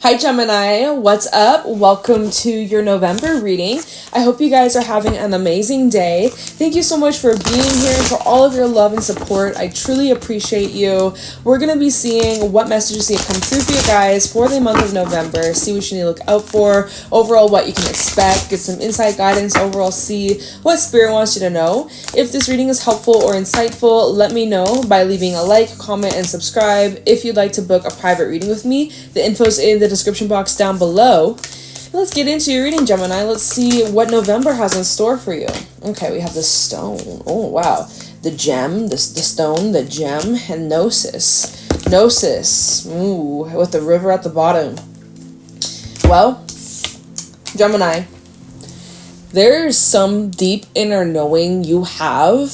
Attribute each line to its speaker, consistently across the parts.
Speaker 1: Hi Gemini, what's up? Welcome to your November reading. I hope you guys are having an amazing day. Thank you so much for being here and for all of your love and support. I truly appreciate you. We're going to be seeing what messages need to come through for you guys for the month of November. See what you need to look out for. Overall, what you can expect. Get some insight guidance. Overall, see what Spirit wants you to know. If this reading is helpful or insightful, let me know by leaving a like, comment, and subscribe. If you'd like to book a private reading with me, the info's in the description box down below. Let's get into your reading, Gemini. Let's see what November has in store for you. Okay, we have the stone. Oh, wow. The gem, the stone, the gem, and Gnosis. Gnosis. Ooh, with the river at the bottom. Well, Gemini, there's some deep inner knowing you have.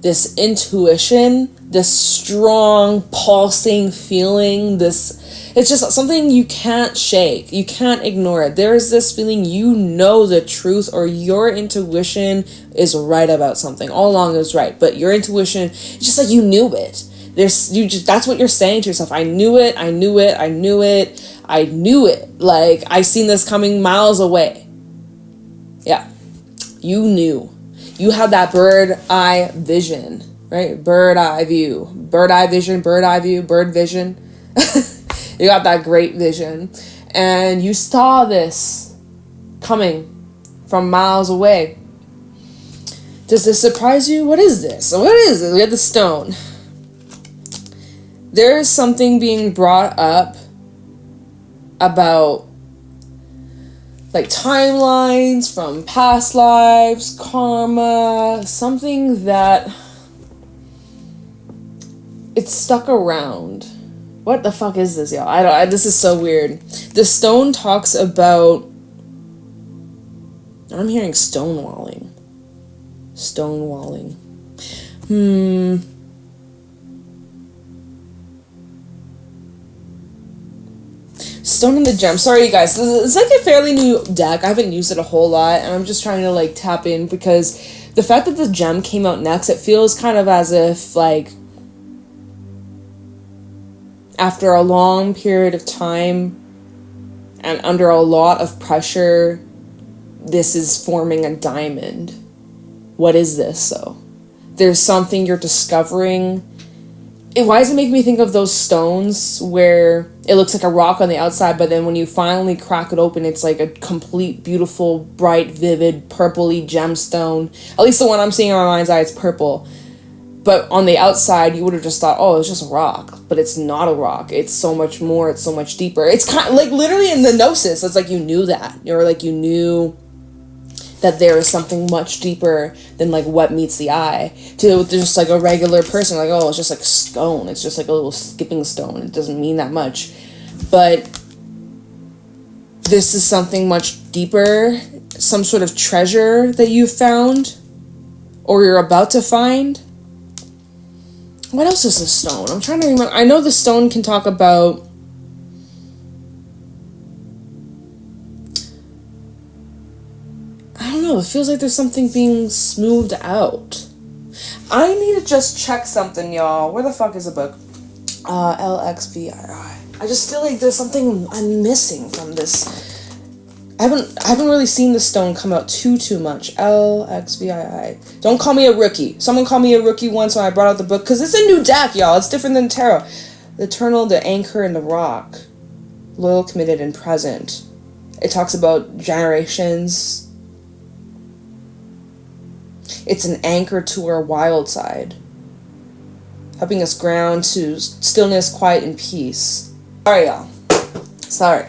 Speaker 1: This intuition, this strong pulsing feeling, it's just something you can't shake. You can't ignore it. There is this feeling you know the truth, or your intuition is right about something. All along it was right, but your intuition, it's just like you knew it. That's what you're saying to yourself. I knew it, I knew it, I knew it, I knew it. Like, I seen this coming miles away. Yeah, you knew. You have that bird eye vision, right? Bird eye view, bird eye vision, bird eye view, bird vision. You got that great vision, and you saw this coming from miles away. Does this surprise you? What is this? What is it? We have the stone. There is something being brought up about like timelines from past lives, karma, something that it's stuck around. What the fuck is this, y'all? This is so weird. The stone talks about, I'm hearing stonewalling. Stonewalling. Stone and the gem. Sorry, you guys. It's like a fairly new deck. I haven't used it a whole lot, and I'm just trying to like tap in because the fact that the gem came out next, it feels kind of as if like after a long period of time and under a lot of pressure, this is forming a diamond. What is this, though? There's something you're discovering. Why does it make me think of those stones where it looks like a rock on the outside, but then when you finally crack it open, it's like a complete, beautiful, bright, vivid, purpley gemstone. At least the one I'm seeing in my mind's eye is purple. But on the outside, you would have just thought, oh, it's just a rock. But it's not a rock. It's so much more. It's so much deeper. It's kind of like literally in the Gnosis. It's like you knew that. Or like you knew that there is something much deeper than like what meets the eye. To just like a regular person, like, oh, it's just like stone. It's just like a little skipping stone. It doesn't mean that much. But this is something much deeper. Some sort of treasure that you found. Or you're about to find. What else is the stone? I'm trying to remember. I know the stone can talk about I don't know. It feels like there's something being smoothed out. I need to just check something, y'all. Where the fuck is the book? LXVII. I just feel like there's something I'm missing from this. I haven't really seen the stone come out too much. LXVII. Don't call me a rookie. Someone called me a rookie once when I brought out the book, because it's a new deck, y'all. It's different than tarot. The eternal, the anchor, and the rock. Loyal, committed, and present. It talks about generations. It's an anchor to our wild side, helping us ground to stillness, quiet, and peace. Sorry, y'all. Sorry.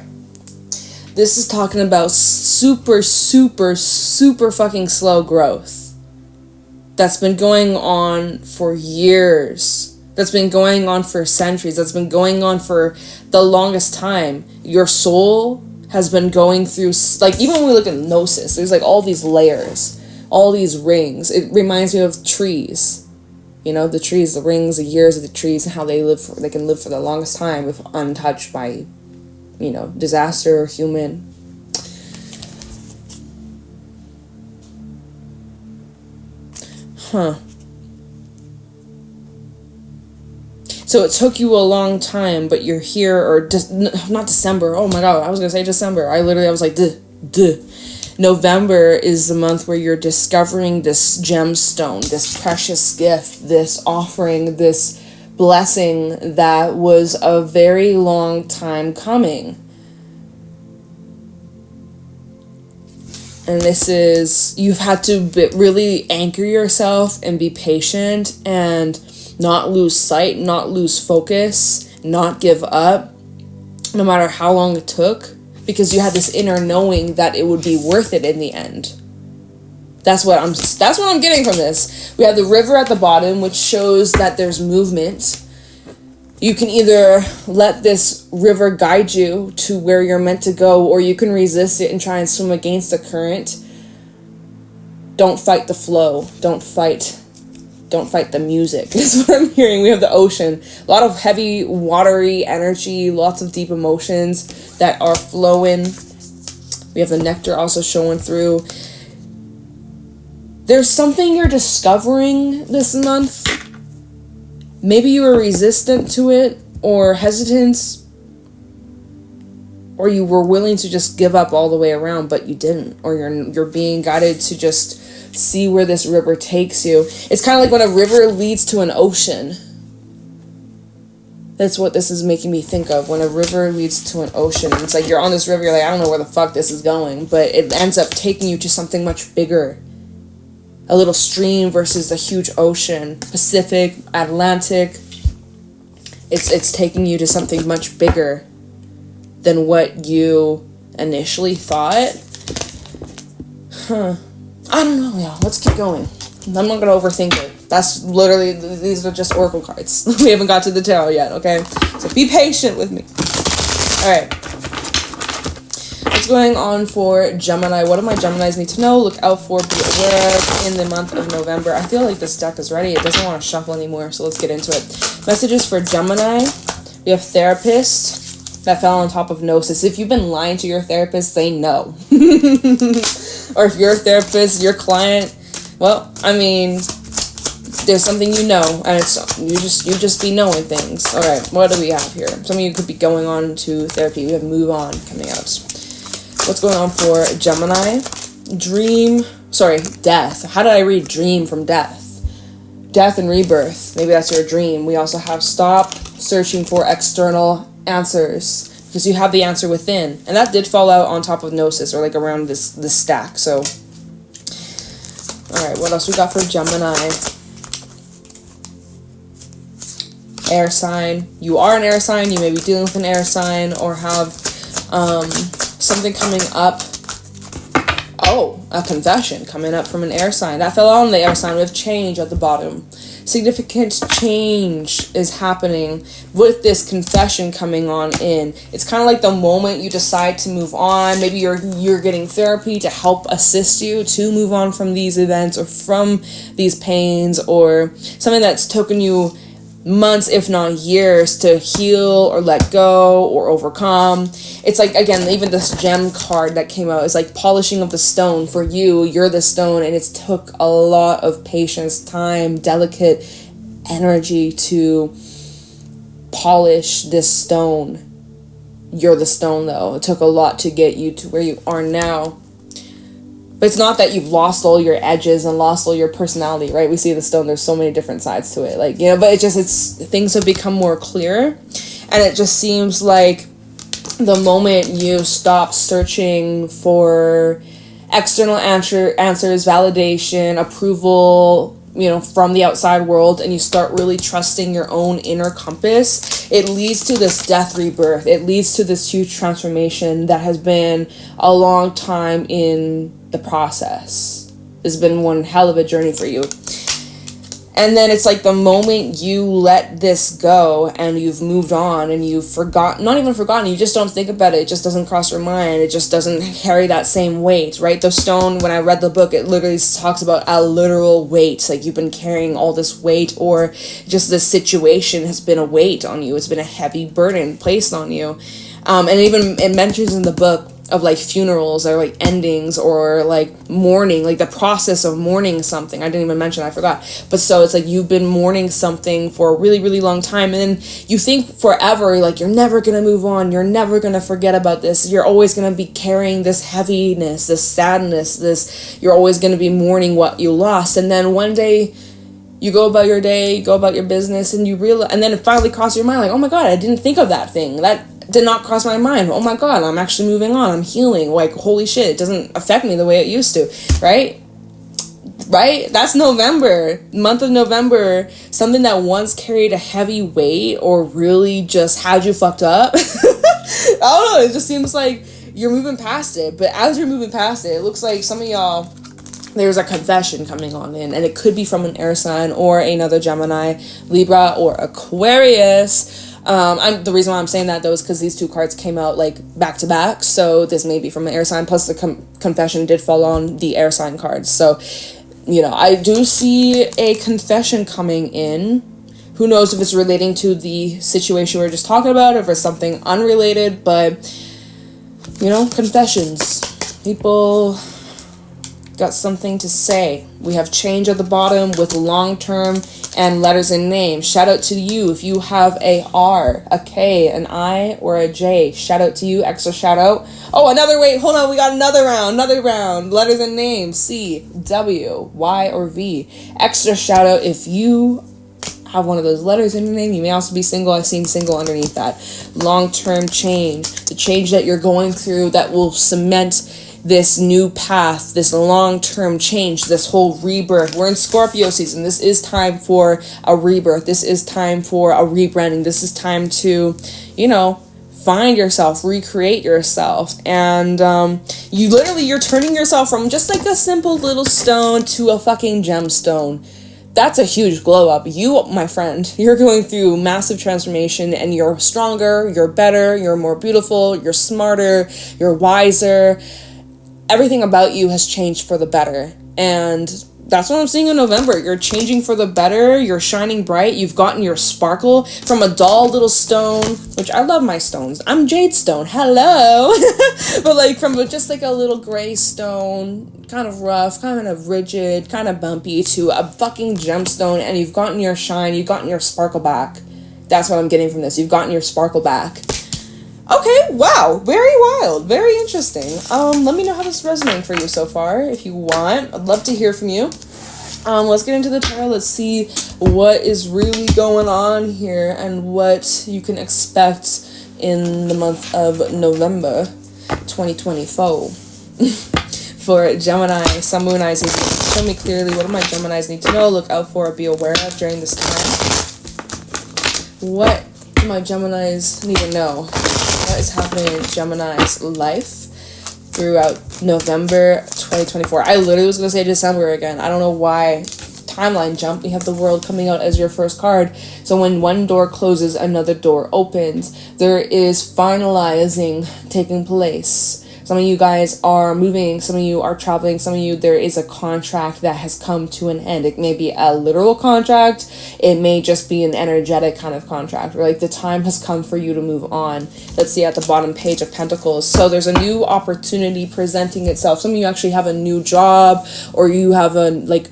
Speaker 1: This is talking about super fucking slow growth. That's been going on for years. That's been going on for centuries. That's been going on for the longest time. Your soul has been going through, like, even when we look at Gnosis, there's like all these layers, all these rings. It reminds me of trees. You know, the trees, the rings, the years of the trees, and how they can live for the longest time if untouched by, you know, disaster or human. So it took you a long time, but you're here, or not December. Oh my God, I was going to say December. I was like, duh. November is the month where you're discovering this gemstone, this precious gift, this offering, this blessing that was a very long time coming. And this is, you've had to really anchor yourself and be patient and not lose sight, not lose focus, not give up, no matter how long it took, because you had this inner knowing that it would be worth it in the end. That's what I'm getting from this. We have the river at the bottom, which shows that there's movement. You can either let this river guide you to where you're meant to go, or you can resist it and try and swim against the current. Don't fight the flow. Don't fight the music. That's what I'm hearing. We have the ocean. A lot of heavy, watery energy, lots of deep emotions that are flowing. We have the nectar also showing through. There's something you're discovering this month. Maybe you were resistant to it, or hesitant, or you were willing to just give up all the way around, but you didn't, or you're being guided to just see where this river takes you. It's kind of like when a river leads to an ocean. That's what this is making me think of. When a river leads to an ocean, it's like you're on this river, you're like, I don't know where the fuck this is going, but it ends up taking you to something much bigger. A little stream versus the huge ocean. Pacific, Atlantic. It's taking you to something much bigger than what you initially thought. I don't know, y'all. Let's keep going. I'm not going to overthink it. That's literally, these are just oracle cards. We haven't got to the tarot yet, okay? So be patient with me. Alright. What's going on for Gemini? What do my Geminis need to know? Look out for, be aware of in the month of November. I feel like this deck is ready. It doesn't want to shuffle anymore, so let's get into it. Messages for Gemini. We have therapist that fell on top of gnosis. If you've been lying to your therapist, say no. Or if you're a therapist, your client, well, I mean, there's something you know, and it's you just be knowing things. All right, what do we have here? Some of you could be going on to therapy. We have move on coming out. What's going on for Gemini? Death. How did I read dream from death? Death and rebirth. Maybe that's your dream. We also have stop searching for external answers, because you have the answer within. And that did fall out on top of gnosis, or like around this stack. So, alright, what else we got for Gemini? Air sign. You are an air sign. You may be dealing with an air sign, or have something coming up. Oh, a confession coming up from an air sign. That fell on the air sign. We have change at the bottom. Significant change is happening with this confession coming on in. It's kind of like the moment you decide to move on. Maybe you're getting therapy to help assist you to move on from these events or from these pains, or something that's taken you months, if not years, to heal or let go or overcome. It's like, again, even this gem card that came out is like polishing of the stone. For you, you're the stone, and it's took a lot of patience, time, delicate energy to polish this stone. You're the stone, though. It took a lot to get you to where you are now. But it's not that you've lost all your edges and lost all your personality, right? We see the stone, there's so many different sides to it. Like, you know, but things have become more clear. And it just seems like the moment you stop searching for external answers, validation, approval, you know, from the outside world, and you start really trusting your own inner compass, it leads to this death rebirth. It leads to this huge transformation that has been a long time in the process. This has been one hell of a journey for you. And then it's like the moment you let this go and you've moved on and you've forgotten, not even forgotten, you just don't think about it. It just doesn't cross your mind. It just doesn't carry that same weight, right? The stone, when I read the book, it literally talks about a literal weight. Like you've been carrying all this weight, or just this situation has been a weight on you. It's been a heavy burden placed on you. And even it mentions in the book of like funerals or like endings or like mourning, like the process of mourning something. I didn't even mention, I forgot. But so it's like you've been mourning something for a really, really long time, and then you think forever, like you're never gonna move on, you're never gonna forget about this, you're always gonna be carrying this heaviness, this sadness, this, you're always gonna be mourning what you lost. And then one day you go about your day, go about your business, and you realize, and then it finally crosses your mind, like, oh my god, I didn't think of that thing. That did not cross my mind. Oh my god, I'm actually moving on. I'm healing. Like, holy shit, it doesn't affect me the way it used to, right? Right? That's November. Month of November. Something that once carried a heavy weight or really just had you fucked up. I don't know. It just seems like you're moving past it. But as you're moving past it, it looks like some of y'all, there's a confession coming on in, and it could be from an air sign or another Gemini, Libra, or Aquarius. The reason why I'm saying that though is because these two cards came out like back to back, so this may be from an air sign, plus the confession did fall on the air sign cards. So, you know, I do see a confession coming in. Who knows if it's relating to the situation we were just talking about, or if it's something unrelated, but, you know, confessions. People got something to say. We have change at the bottom with long-term and letters and names. Shout out to you if you have a R, a K, an I, or a J. Shout out to you. Extra shout out. Oh, hold on. We got another round. Letters and names. C, W, Y, or V. Extra shout out if you have one of those letters in your name. You may also be single. I've seen single underneath that. Long-term change. The change that you're going through that will cement this new path, this long-term change, this whole rebirth. We're in Scorpio season. This is time for a rebirth. This is time for a rebranding. This is time to, you know, find yourself, recreate yourself. And you're turning yourself from just like a simple little stone to a fucking gemstone. That's a huge glow up. You, my friend, you're going through massive transformation, and you're stronger, you're better, you're more beautiful, you're smarter, you're wiser. Everything about you has changed for the better. And that's what I'm seeing in November. You're changing for the better. You're shining bright. You've gotten your sparkle from a dull little stone, which I love my stones. I'm jade stone. Hello. But like from just like a little gray stone, kind of rough, kind of rigid, kind of bumpy, to a fucking gemstone, and you've gotten your shine. You've gotten your sparkle back. That's what I'm getting from this. You've gotten your sparkle back. Okay, wow, very wild, very interesting. Let me know how this is resonating for you so far, if you want. I'd love to hear from you. Let's get into the tarot. Let's see what is really going on here and what you can expect in the month of November 2024. For Gemini, Sun, Moon, Rising, show me clearly what do my Geminis need to know, look out for, or be aware of during this time. What do my Geminis need to know? What is happening in Gemini's life throughout November 2024? I literally was going to say December again. I don't know why. Timeline jump. We have the World coming out as your first card. So when one door closes, another door opens. There is finalizing taking place. Some of you guys are moving, some of you are traveling, some of you, there is a contract that has come to an end. It may be a literal contract, it may just be an energetic kind of contract, or like the time has come for you to move on. Let's see at the bottom page of Pentacles. So there's a new opportunity presenting itself. Some of you actually have a new job, or you have a, like,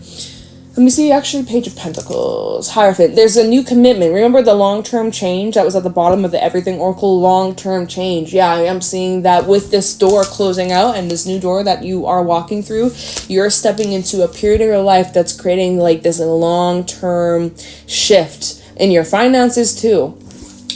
Speaker 1: let me see, actually, Page of Pentacles, Hierophant. There's a new commitment. Remember the long-term change that was at the bottom of the Everything Oracle? Long-term change. Yeah, I am seeing that with this door closing out and this new door that you are walking through, you're stepping into a period of your life that's creating like this long-term shift in your finances too.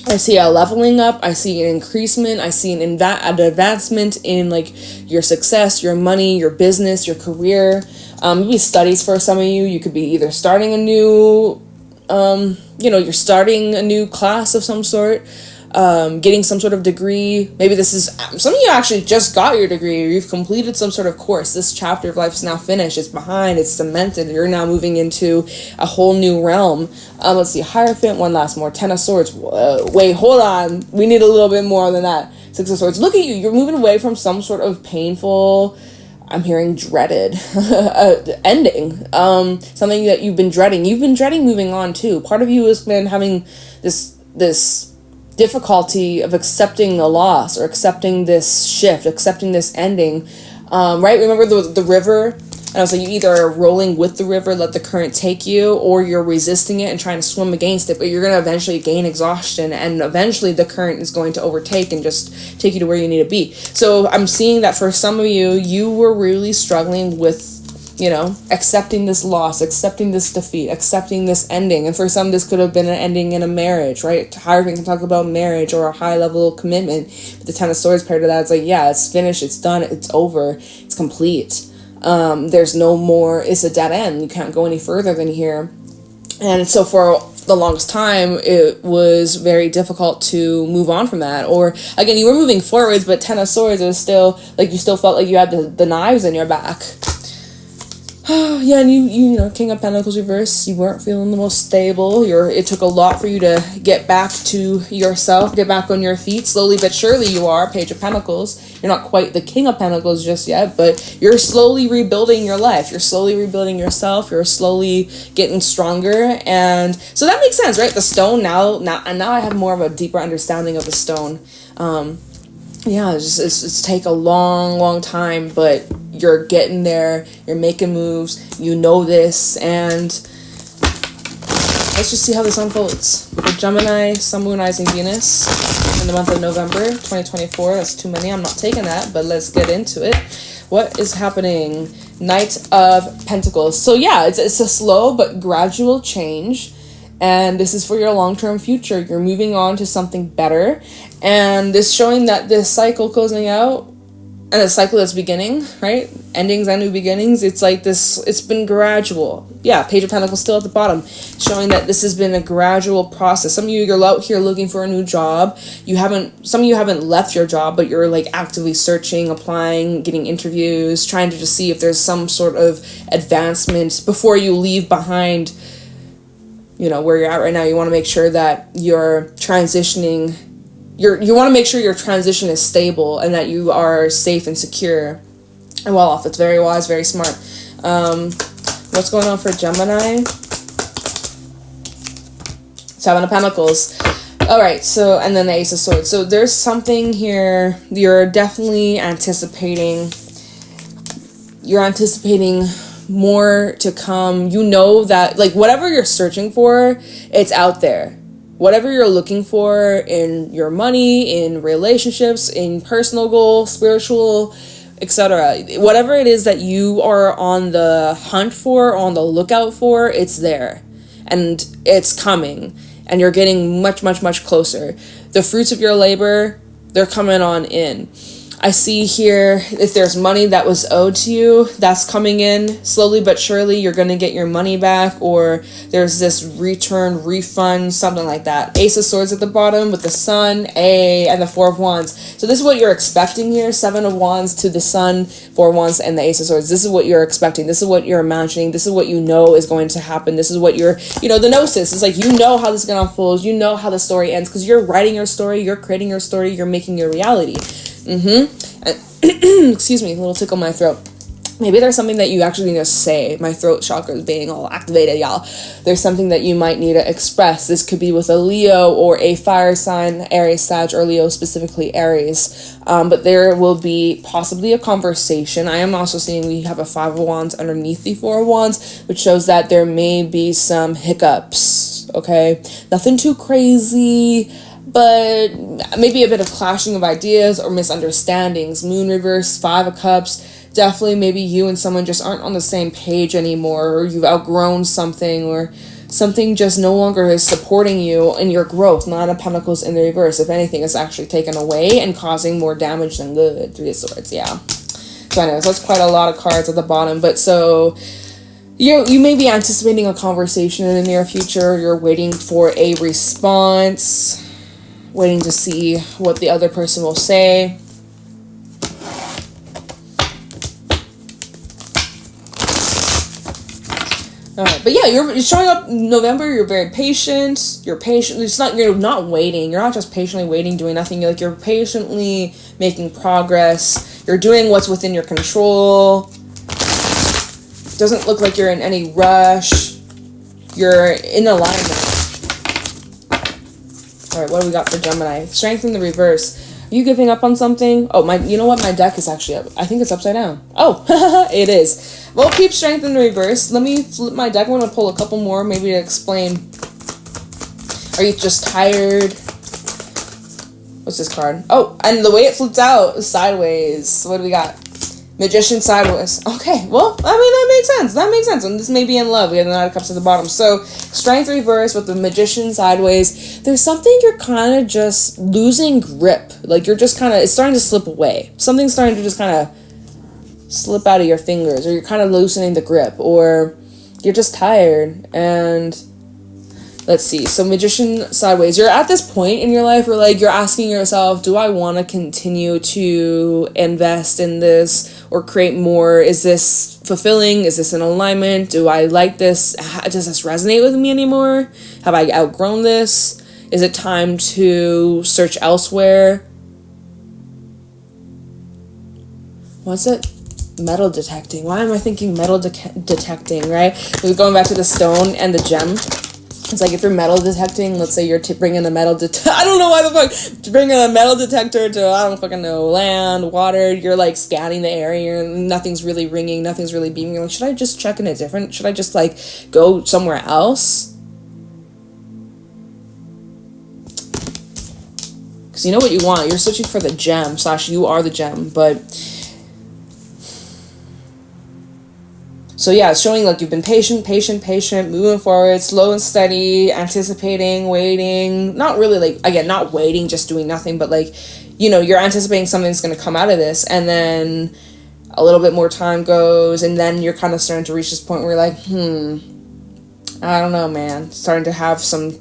Speaker 1: I see a leveling up, I see an increasement, I see an advancement in like your success, your money, your business, your career. Maybe studies for some of you. You could be either starting a new, you're starting a new class of some sort, getting some sort of degree. Maybe this is, some of you actually just got your degree, or you've completed some sort of course. This chapter of life is now finished. It's behind, it's cemented. You're now moving into a whole new realm. Let's see, Hierophant, one last more. Ten of Swords. Wait, hold on. We need a little bit more than that. Six of Swords. Look at you. You're moving away from some sort of painful, I'm hearing dreaded ending. Something that you've been dreading. You've been dreading moving on too. Part of you has been having this difficulty of accepting the loss or accepting this shift, accepting this ending, right? Remember the river? And I was like, you either are rolling with the river, let the current take you, or you're resisting it and trying to swim against it, but you're going to eventually gain exhaustion, and eventually the current is going to overtake and just take you to where you need to be. So I'm seeing that for some of you, you were really struggling with, you know, accepting this loss, accepting this defeat, accepting this ending. And for some, this could have been an ending in a marriage, right? Hierophant can talk about marriage or a high level commitment. But the Ten of Swords paired to that, it's like, yeah, it's finished, it's done, it's over, it's complete. There's no more, it's a dead end. You can't go any further than here. And so for the longest time, it was very difficult to move on from that. Or again, you were moving forwards, but Ten of Swords, it was still like you still felt like you had the knives in your back. Yeah, and you know, King of Pentacles reverse, you weren't feeling the most stable. It took a lot for you to get back to yourself, get back on your feet. Slowly but surely you are. Page of Pentacles. You're not quite the King of Pentacles just yet, but you're slowly rebuilding your life. You're slowly rebuilding yourself. You're slowly getting stronger. And so that makes sense, right? The stone now I have more of a deeper understanding of the stone. Yeah, it's take a long time, but you're getting there, you're making moves, you know this, and let's just see how this unfolds. For Gemini, Sun, Moon, Rising, Venus, in the month of November 2024, that's too many, I'm not taking that, but let's get into it. What is happening? Knight of Pentacles. So yeah, it's a slow but gradual change. And this is for your long-term future. You're moving on to something better. And this showing that this cycle closing out and a cycle that's beginning, right? Endings and new beginnings. It's like this, it's been gradual. Yeah, Page of Pentacles still at the bottom. Showing that this has been a gradual process. Some of you, you're out here looking for a new job. Some of you haven't left your job, but you're like actively searching, applying, getting interviews, trying to just see if there's some sort of advancement before you leave behind, you know, where you're at right now. You want to make sure that you're transitioning, you want to make sure your transition is stable and that you are safe and secure and well off. It's very wise, very smart. What's going on for Gemini? Seven of Pentacles. All right, so, and then the Ace of Swords. So there's something here you're definitely anticipating. You're anticipating more to come. You know that, like, whatever you're searching for, it's out there. Whatever you're looking for in your money, in relationships, in personal goals, spiritual, etc. Whatever it is that you are on the hunt for, on the lookout for, it's there. And it's coming. And you're getting much closer. The fruits of your labor, they're coming on in. I see here, if there's money that was owed to you, that's coming in slowly but surely. You're going to get your money back, or there's this return, refund, something like that. Ace of Swords at the bottom with the Sun, and the Four of Wands. So this is what you're expecting here. Seven of Wands to the Sun, Four of Wands, and the Ace of Swords. This is what you're expecting. This is what you're imagining. This is what you know is going to happen. This is what you're, you know, the gnosis. It's like, you know how this is going to unfold. You know how the story ends because you're writing your story. You're creating your story. You're making your reality. Excuse me, a little tickle in my throat. Maybe there's something that you actually need to say. My throat chakra is being all activated, y'all. There's something that you might need to express. This could be with a Leo or a fire sign, Aries, Sag, or Leo, specifically Aries. But there will be possibly a conversation. I am also seeing we have a Five of Wands underneath the Four of Wands, which shows that there may be some hiccups, okay? Nothing too crazy, but maybe a bit of clashing of ideas or misunderstandings. Moon reverse, Five of Cups. Definitely maybe you and someone just aren't on the same page anymore, or you've outgrown something, or something just no longer is supporting you in your growth. Nine of Pentacles in the reverse. If anything, it's actually taken away and causing more damage than good. Three of Swords, yeah. So anyways, that's quite a lot of cards at the bottom. But so you may be anticipating a conversation in the near future. You're waiting for a response, waiting to see what the other person will say. All right, but yeah, you're showing up in November. You're very patient. You're patient. You're not waiting. You're not just patiently waiting, doing nothing. You're patiently making progress. You're doing what's within your control. Doesn't look like you're in any rush. You're in alignment. All right, what do we got for Gemini? Strength in the reverse. Are you giving up on something? Oh, you know what? My deck is actually up. I think it's upside down. Oh, it is. We'll keep strength in the reverse. Let me flip my deck. I'm going to pull a couple more maybe to explain. Are you just tired? What's this card? Oh, and the way it flipped out is sideways. What do we got? Magician sideways. Okay, well, I mean, that makes sense. That makes sense. And this may be in love. We have the Knight of Cups at the bottom. So, strength reverse with the Magician sideways. There's something you're kind of just losing grip. Like, you're just kind of, it's starting to slip away. Something's starting to just kind of slip out of your fingers. Or you're kind of loosening the grip. Or you're just tired. And let's see. So, Magician sideways. You're at this point in your life where, like, you're asking yourself, do I want to continue to invest in this or create more? Is this fulfilling? Is this in alignment? Do I like this? Does this resonate with me anymore? Have I outgrown this? Is it time to search elsewhere? What's it? Metal detecting. Why am I thinking metal detecting, right? We're going back to the stone and the gem. It's like if you're metal detecting, let's say you're bringing a metal detector. I don't know why the fuck. Bringing a metal detector to, I don't fucking know, land, water. You're like scanning the area and nothing's really ringing, nothing's really beaming. You're like, should I just check in a different? Should I just like go somewhere else? Because you know what you want. You're searching for the gem, / you are the gem, but. So yeah, it's showing like you've been patient, moving forward, slow and steady, anticipating, waiting. Not really like, again, not waiting, just doing nothing, but like, you know, you're anticipating something's going to come out of this. And then a little bit more time goes. And then you're kind of starting to reach this point where you're like, I don't know, man. Starting to have some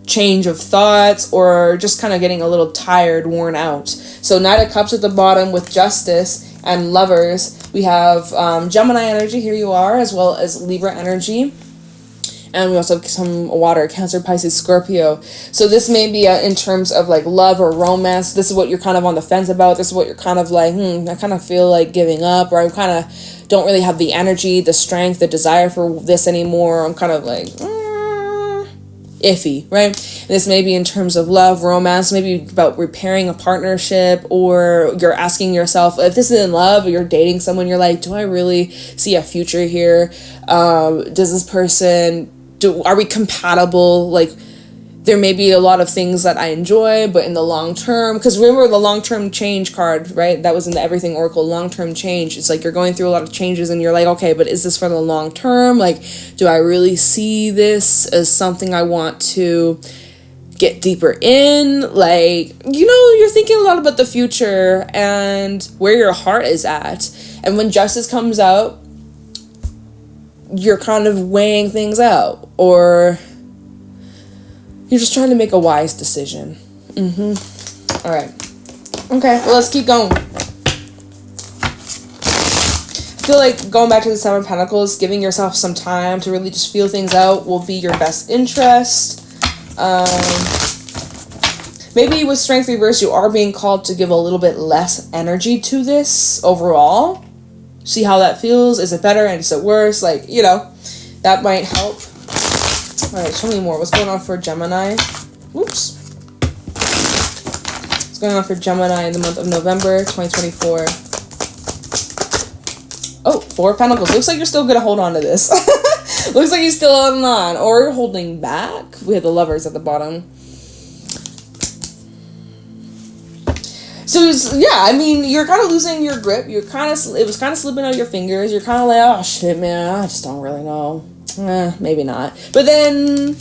Speaker 1: change of thoughts or just kind of getting a little tired, worn out. So Knight of Cups at the bottom with Justice and Lovers. We have Gemini energy, here you are, as well as Libra energy. And we also have some water, Cancer, Pisces, Scorpio. So this may be in terms of like love or romance. This is what you're kind of on the fence about. This is what you're kind of like, I kind of feel like giving up, or I kind of don't really have the energy, the strength, the desire for this anymore. I'm kind of like, iffy, right? This may be in terms of love, romance, maybe about repairing a partnership, or you're asking yourself, if this is in love or you're dating someone, you're like, do I really see a future here? Does this person, are we compatible? Like, there may be a lot of things that I enjoy, but in the long term, because remember the long-term change card, right? That was in the Everything Oracle, long-term change. It's like you're going through a lot of changes and you're like, okay, but is this for the long term? Like, do I really see this as something I want to get deeper in? Like, you know, you're thinking a lot about the future and where your heart is at. And when Justice comes out, you're kind of weighing things out, or you're just trying to make a wise decision. All right. Okay, well, let's keep going. I feel like going back to the Seven of Pentacles, giving yourself some time to really just feel things out will be your best interest. Maybe with Strength Reverse, you are being called to give a little bit less energy to this overall. See how that feels. Is it better and is it worse? Like, you know, that might help. All right, show me more. What's going on for Gemini? Whoops. What's going on for Gemini in the month of November 2024? Oh, Four of Pentacles. Looks like you're still going to hold on to this. Looks like you're still holding on. Or you're holding back. We have the Lovers at the bottom. So, yeah, I mean, you're kind of losing your grip. It was kind of slipping out your fingers. You're kind of like, oh, shit, man, I just don't really know. Maybe not. But then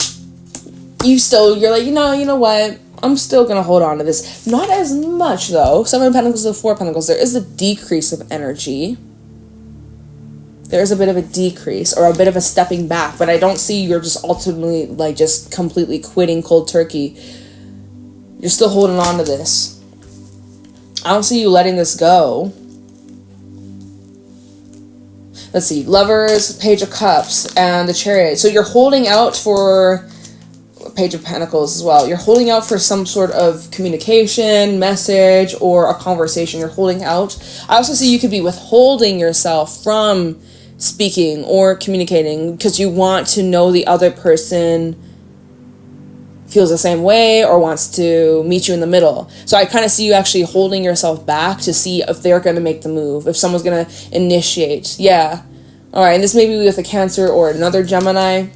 Speaker 1: you're like, you know what? I'm still going to hold on to this. Not as much, though. Seven of Pentacles to Four of Pentacles. There is a decrease of energy. There is a bit of a decrease or a bit of a stepping back. But I don't see you're just ultimately, like, just completely quitting cold turkey. You're still holding on to this. I don't see you letting this go. Let's see. Lovers, Page of Cups, and the Chariot. So you're holding out for Page of Pentacles as well. You're holding out for some sort of communication, message, or a conversation. You're holding out. I also see you could be withholding yourself from speaking or communicating because you want to know the other person feels the same way or wants to meet you in the middle. So I kind of see you actually holding yourself back to see if they're going to make the move, if someone's going to initiate. Yeah. All right, and this may be with a Cancer or another Gemini.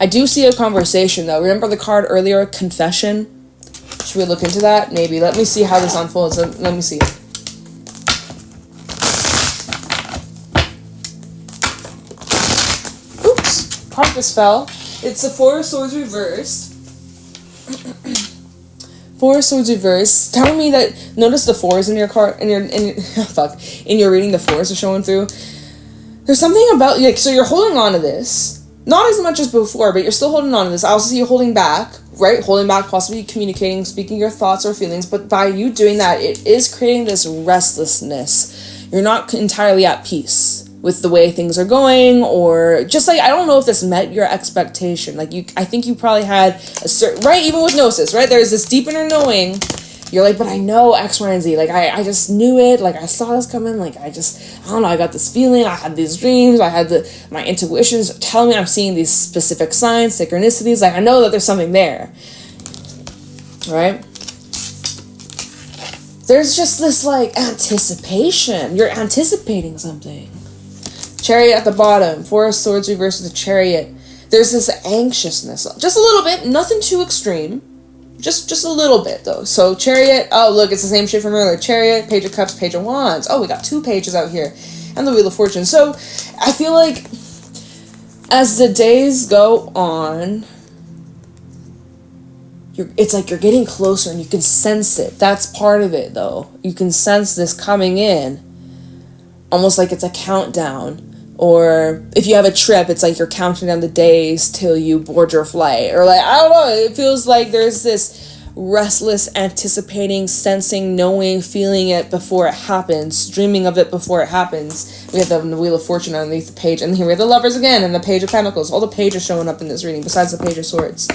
Speaker 1: I do see a conversation, though. Remember the card earlier, confession? Should we look into that? Maybe. Let me see how this unfolds. Let me see. Oops. Card just fell. It's the Four of Swords reversed. Four of Swords reversed. Telling me that, notice the fours in your card, in your reading, the fours are showing through. There's something about, like, so you're holding on to this. Not as much as before, but you're still holding on to this. I also see you holding back, right? Holding back, possibly communicating, speaking your thoughts or feelings. But by you doing that, it is creating this restlessness. You're not entirely at peace with the way things are going, or just like, I don't know if this met your expectation. Like, I think you probably had a certain, right? Even with Gnosis, right? There's this deep inner knowing. You're like, but I know X, Y, and Z. Like, I just knew it. Like, I saw this coming. Like, I don't know. I got this feeling. I had these dreams. I had my intuitions telling me I'm seeing these specific signs, synchronicities. Like, I know that there's something there. Right? There's just this, like, anticipation. You're anticipating something. Chariot at the bottom. Four of Swords reversed with the Chariot. There's this anxiousness. Just a little bit. Nothing too extreme. Just a little bit, though. So, Chariot. Oh, look, it's the same shit from earlier. Chariot, Page of Cups, Page of Wands. Oh, we got 2 pages out here. And the Wheel of Fortune. So, I feel like as the days go on, it's like you're getting closer and you can sense it. That's part of it, though. You can sense this coming in. Almost like it's a countdown. Or if you have a trip, it's like you're counting down the days till you board your flight. Or like, I don't know, it feels like there's this restless, anticipating, sensing, knowing, feeling it before it happens, dreaming of it before it happens. We have the Wheel of Fortune underneath the page. And here we have the Lovers again and the Page of Pentacles. All the pages showing up in this reading besides the Page of Swords.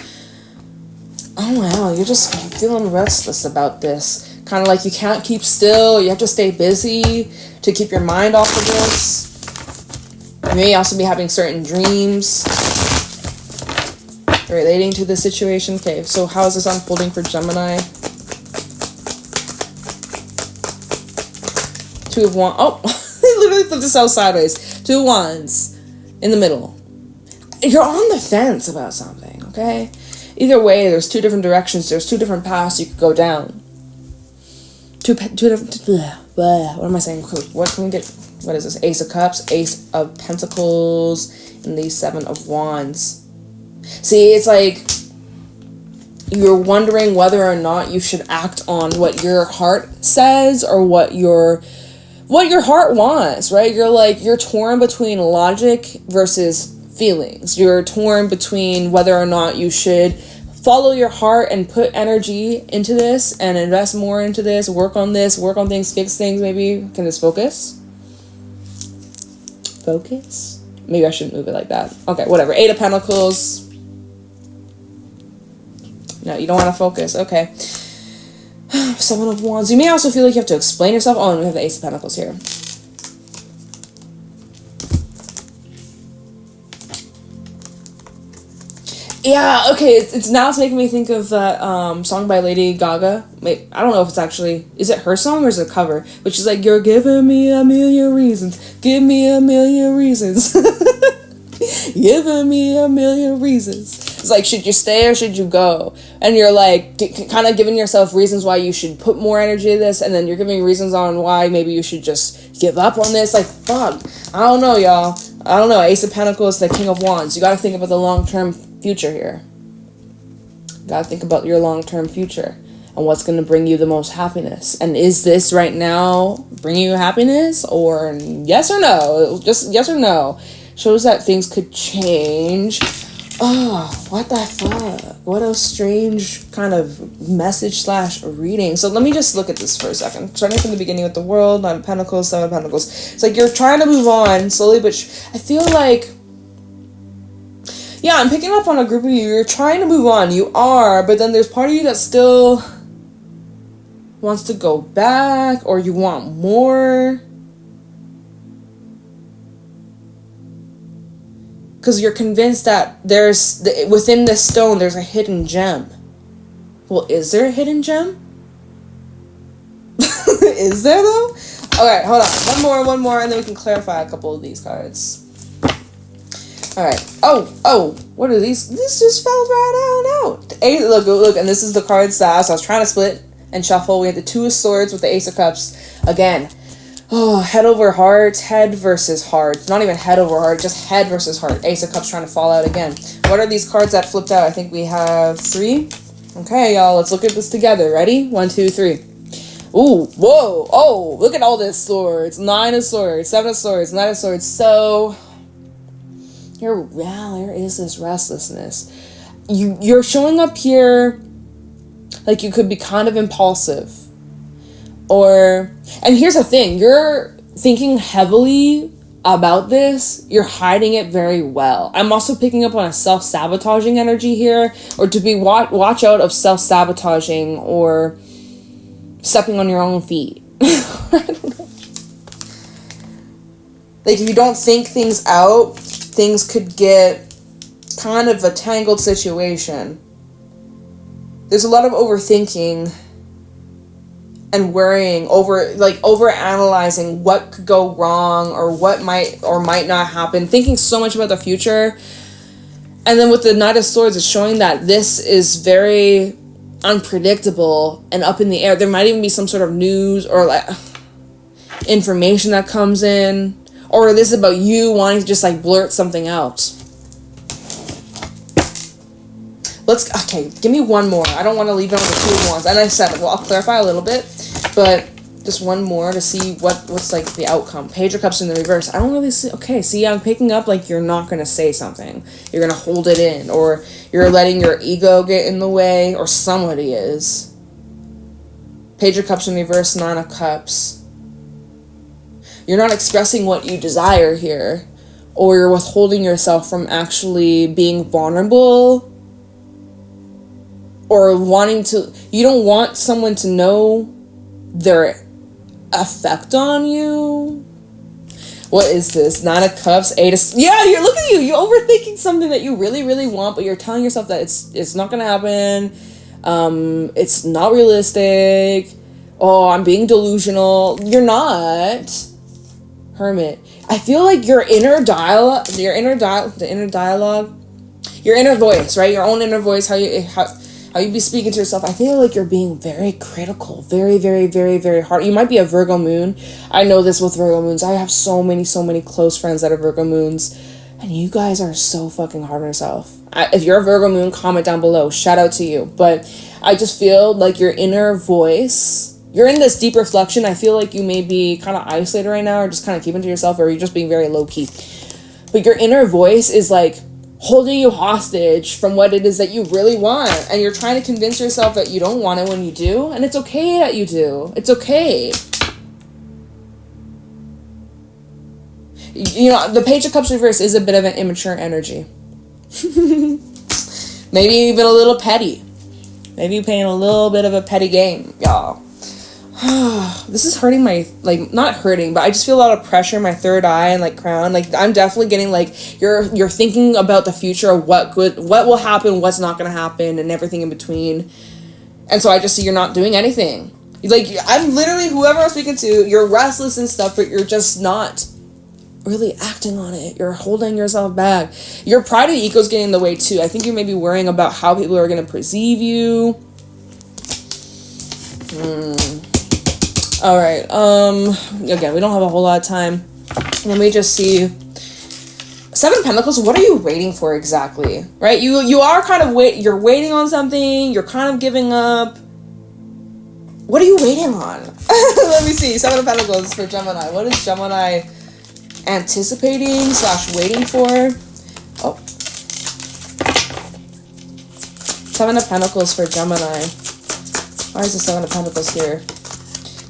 Speaker 1: Oh wow, you're feeling restless about this. Kind of like you can't keep still. You have to stay busy to keep your mind off of this. You may also be having certain dreams relating to the situation. Okay, so how is this unfolding for Gemini? 2 of Wands. Oh, I literally flipped this out sideways. 2 of Wands in the middle. You're on the fence about something, okay? Either way, there's 2 different directions. There's 2 different paths you could go down. Two different... What am I saying? What can we get... What is this? Ace of Cups, Ace of Pentacles, and the 7 of Wands. See, it's like you're wondering whether or not you should act on what your heart says or what your heart wants, right? You're torn between logic versus feelings. You're torn between whether or not you should follow your heart and put energy into this and invest more into this, work on things, fix things, maybe. Can this focus? Focus? Maybe I shouldn't move it like that. Okay, whatever. 8 of Pentacles. No, you don't want to focus. Okay. 7 of Wands. You may also feel like you have to explain yourself. Oh, and we have the Ace of Pentacles here. Yeah, okay, it's making me think of that song by Lady Gaga. Wait, I don't know if it's actually, is it her song or is it a cover? Which is like, you're giving me a million reasons. Give me a million reasons. Giving me a million reasons. It's like, should you stay or should you go? And you're like, kind of giving yourself reasons why you should put more energy in this, and then you're giving reasons on why maybe you should just give up on this. Like, fuck. I don't know, y'all. I don't know. Ace of Pentacles, the King of Wands. You gotta think about the long-term future here. You gotta think about your long-term future and what's gonna bring you the most happiness. And is this right now bringing you happiness, or yes or no? Just yes or no. Shows that things could change. Oh, what the fuck? What a strange kind of message / reading. So let me just look at this for a second. Starting from the beginning with the World, 9 of Pentacles, 7 of Pentacles. It's like you're trying to move on slowly, but I feel like, yeah, I'm picking up on a group of you. You're trying to move on. You are, but then there's part of you that still wants to go back, or you want more. Because you're convinced that within this stone, there's a hidden gem. Well, is there a hidden gem? Is there, though? Alright, hold on. One more, and then we can clarify a couple of these cards. Alright. Oh, what are these? This just fell right on out. Look, and this is the cards that I was trying to split and shuffle. We had the Two of Swords with the Ace of Cups. Again, head over heart, head versus heart. Not even head over heart, just head versus heart. Ace of Cups trying to fall out again. What are these cards that flipped out? I think we have 3. Okay, y'all, let's look at this together. Ready? 1, 2, 3. Ooh, whoa, oh, look at all this swords. 9 of Swords, 7 of Swords, 9 of Swords. So, there is this restlessness. You're showing up here like you could be kind of impulsive. And here's the thing, you're thinking heavily about this, you're hiding it very well. I'm also picking up on a self-sabotaging energy here, or to be watch out of self-sabotaging or stepping on your own feet. I don't know. Like, if you don't think things out, things could get kind of a tangled situation. There's a lot of overthinking and worrying over analyzing what could go wrong or what might or might not happen, thinking so much about the future. And then with the Knight of Swords, it's showing that this is very unpredictable and up in the air. There might even be some sort of news or like information that comes in, or this is about you wanting to just like blurt something out. Okay, give me one more. I don't want to leave it on the Two of Wands. And I said, well, I'll clarify a little bit, but just one more to see what's like the outcome. Page of Cups in the reverse. I don't really see. Okay, see, I'm picking up like you're not going to say something. You're going to hold it in, or you're letting your ego get in the way, or somebody is. Page of Cups in reverse, 9 of Cups. You're not expressing what you desire here, or you're withholding yourself from actually being vulnerable, or wanting to. You don't want someone to know their effect on you. What is this? 9 of Cups, 8 of... Yeah, look at you. You're overthinking something that you really, really want, but you're telling yourself that it's not going to happen. It's not realistic. Oh, I'm being delusional. You're not. Hermit. I feel like your inner dialogue, your inner voice, right? Your own inner voice, how you be speaking to yourself. I feel like you're being very critical, very, very, very, very hard. You might be a Virgo moon. I know this with Virgo moons. I have so many close friends that are Virgo moons, and you guys are so fucking hard on yourself. If you're a Virgo moon, comment down below. Shout out to you. But I just feel like your inner voice, you're in this deep reflection. I feel like you may be kind of isolated right now, or just kind of keeping to yourself, or you're just being very low key. But your inner voice is like holding you hostage from what it is that you really want, and you're trying to convince yourself that you don't want it when you do, and it's okay that you do. It's okay. You know, the Page of Cups reverse is a bit of an immature energy. Maybe even a little petty. Maybe you're playing a little bit of a petty game, y'all. This is hurting my, like, not hurting, but I just feel a lot of pressure in my third eye and like crown. Like, I'm definitely getting like you're thinking about the future of what will happen, what's not gonna happen, and everything in between. And so I just see you're not doing anything. Like, I'm literally, whoever I'm speaking to, you're restless and stuff, but you're just not really acting on it. You're holding yourself back. Your pride and ego's getting in the way too. I think you may be worrying about how people are gonna perceive you. All right. Again, we don't have a whole lot of time. Let me just see. 7 of Pentacles. What are you waiting for exactly? Right? You are kind of you're waiting on something. You're kind of giving up. What are you waiting on? Let me see. 7 of Pentacles for Gemini. What is Gemini anticipating / waiting for? Oh. 7 of Pentacles for Gemini. Why is the 7 of Pentacles here?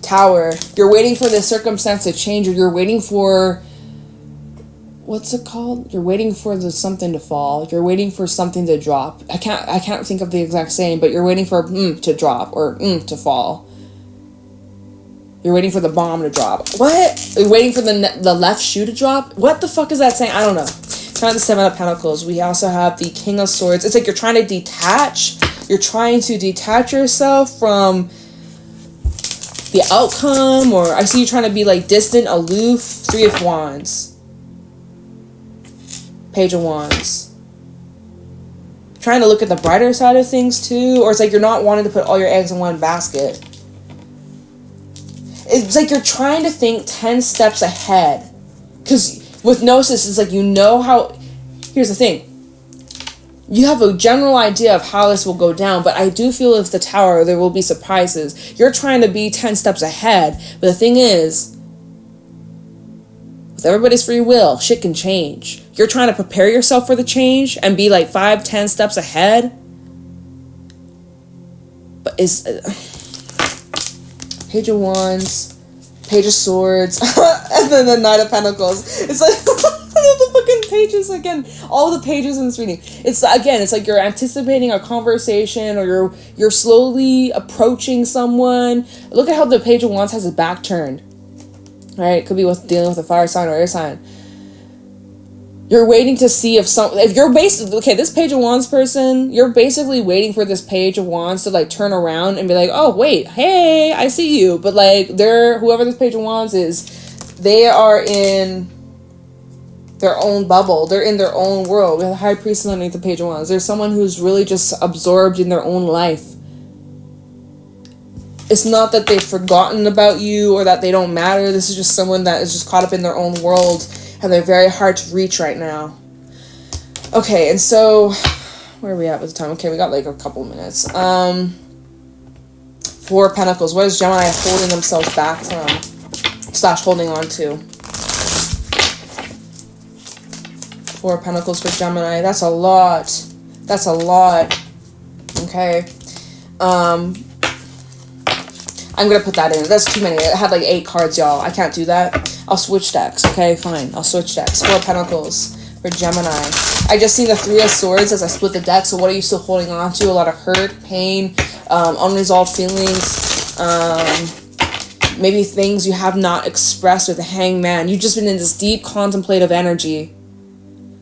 Speaker 1: Tower. You're waiting for the circumstance to change, or you're waiting for, what's it called? You're waiting for something to fall. You're waiting for something to drop. I can't think of the exact saying, but you're waiting for to drop, or to fall. You're waiting for the bomb to drop. What? You're waiting for the left shoe to drop? What the fuck is that saying? I don't know. trying the Seven of Pentacles. We also have the King of Swords. It's like you're trying to detach. You're trying to detach yourself from the outcome, or I see you trying to be like distant, aloof. Three of Wands. Page of Wands. Trying to look at the brighter side of things too, or it's like you're not wanting to put all your eggs in one basket. It's like you're trying to think 10 steps ahead. Because with Gnosis, it's like you know how... Here's the thing. You have a general idea of how this will go down, but I do feel with the Tower, there will be surprises. You're trying to be 10 steps ahead, but the thing is, with everybody's free will, shit can change. You're trying to prepare yourself for the change and be like 5-10 steps ahead. But it's... Page of Wands, Page of Swords, and then the Knight of Pentacles. It's like the fucking pages again. All the pages in this reading. It's again. It's like you're anticipating a conversation, or you're slowly approaching someone. Look at how the Page of Wands has its back turned. Right? It could be with dealing with a fire sign or air sign. You're waiting to see if you're basically, okay, this Page of Wands person, you're basically waiting for this Page of Wands to like turn around and be like, oh wait, hey, I see you. But like whoever this Page of Wands is, they are in their own bubble. They're in their own world. We have the High Priestess underneath the Page of Wands. There's someone who's really just absorbed in their own life. It's not that they've forgotten about you or that they don't matter. This is just someone that is just caught up in their own world. And they're very hard to reach right now. Okay, and so... Where are we at with the time? Okay, we got like a couple minutes. Four of Pentacles. What is Gemini holding themselves back from? / holding on to? Four of Pentacles for Gemini. That's a lot. That's a lot. Okay. I'm going to put that in. That's too many. I had like 8 cards, y'all. I can't do that. I'll switch decks. Okay, fine. I'll switch decks. Four of Pentacles for Gemini. I just seen the Three of Swords as I split the deck. So what are you still holding on to? A lot of hurt, pain, unresolved feelings. Maybe things you have not expressed with the Hangman. You've just been in this deep contemplative energy,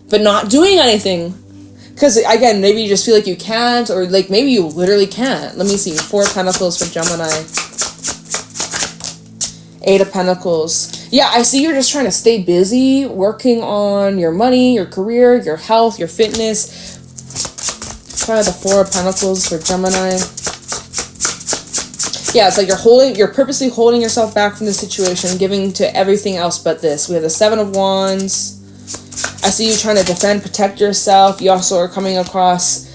Speaker 1: but not doing anything. Because, again, maybe you just feel like you can't, or like maybe you literally can't. Let me see. Four of Pentacles for Gemini. 8 of Pentacles. Yeah, I see you're just trying to stay busy, working on your money, your career, your health, your fitness. Try the Four of Pentacles for Gemini. Yeah, it's like you're purposely holding yourself back from the situation, giving to everything else but this. We have the Seven of Wands. I see you trying to defend, protect yourself. You also are coming across,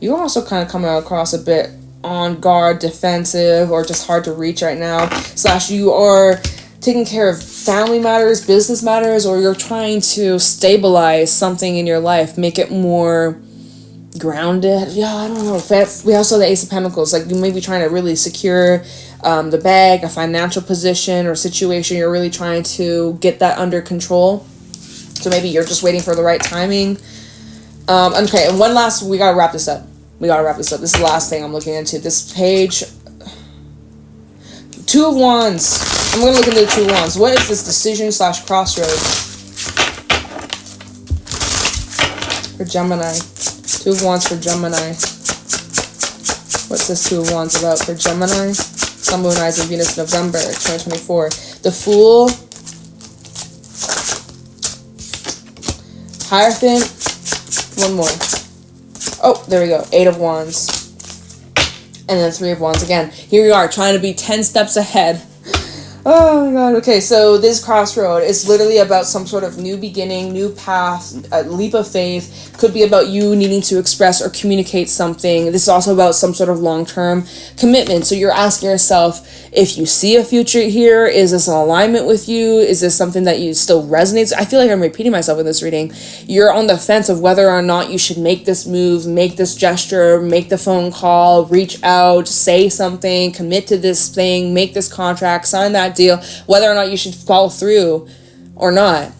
Speaker 1: you're also kind of coming across a bit on guard, defensive, or just hard to reach right now. / you are taking care of family matters, business matters, or you're trying to stabilize something in your life, make it more grounded. Yeah, I don't know. We also have the Ace of Pentacles. Like you may be trying to really secure the bag, a financial position or situation. You're really trying to get that under control. So maybe you're just waiting for the right timing. Okay, and one last, we gotta wrap this up. This is the last thing I'm looking into. This page. Two of Wands. I'm going to look into the Two of Wands. What is this decision / crossroads? For Gemini. Two of Wands for Gemini. What's this Two of Wands about for Gemini? Sun, Moon, Rising, Venus, November 2024. The Fool. Hierophant. One more. Oh, there we go. 8 of Wands. And then 3 of Wands again. Here we are, trying to be 10 steps ahead. Oh my god. Okay, so this crossroad is literally about some sort of new beginning, new path, a leap of faith. Could be about you needing to express or communicate something. This is also about some sort of long-term commitment. So you're asking yourself, if you see a future here, is this in alignment with you? Is this something that you still resonates? I feel like I'm repeating myself in this reading. You're on the fence of whether or not you should make this move, make this gesture, make the phone call, reach out, say something, commit to this thing, make this contract, sign that deal, whether or not you should follow through or not.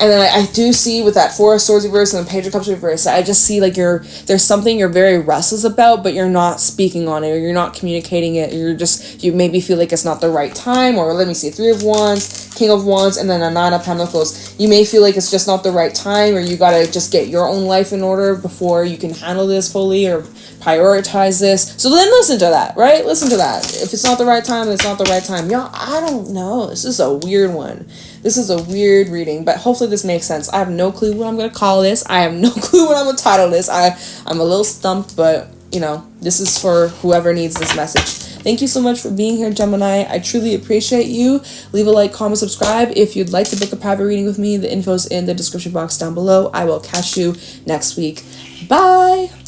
Speaker 1: And then I do see with that Four of Swords reverse and the Page of Cups reverse, I just see like there's something you're very restless about, but you're not speaking on it, or you're not communicating it, you maybe feel like it's not the right time, or let me see, Three of Wands, King of Wands, and then a Nine of Pentacles. You may feel like it's just not the right time, or you gotta just get your own life in order before you can handle this fully, or prioritize this. So then listen to that, right? Listen to that. If it's not the right time, it's not the right time. Y'all, I don't know. This is a weird one. This is a weird reading, but hopefully this makes sense. I have no clue what I'm going to call this. I have no clue what I'm going to title this. I'm a little stumped, but, you know, this is for whoever needs this message. Thank you so much for being here, Gemini. I truly appreciate you. Leave a like, comment, subscribe. If you'd like to book a private reading with me, the info's in the description box down below. I will catch you next week. Bye!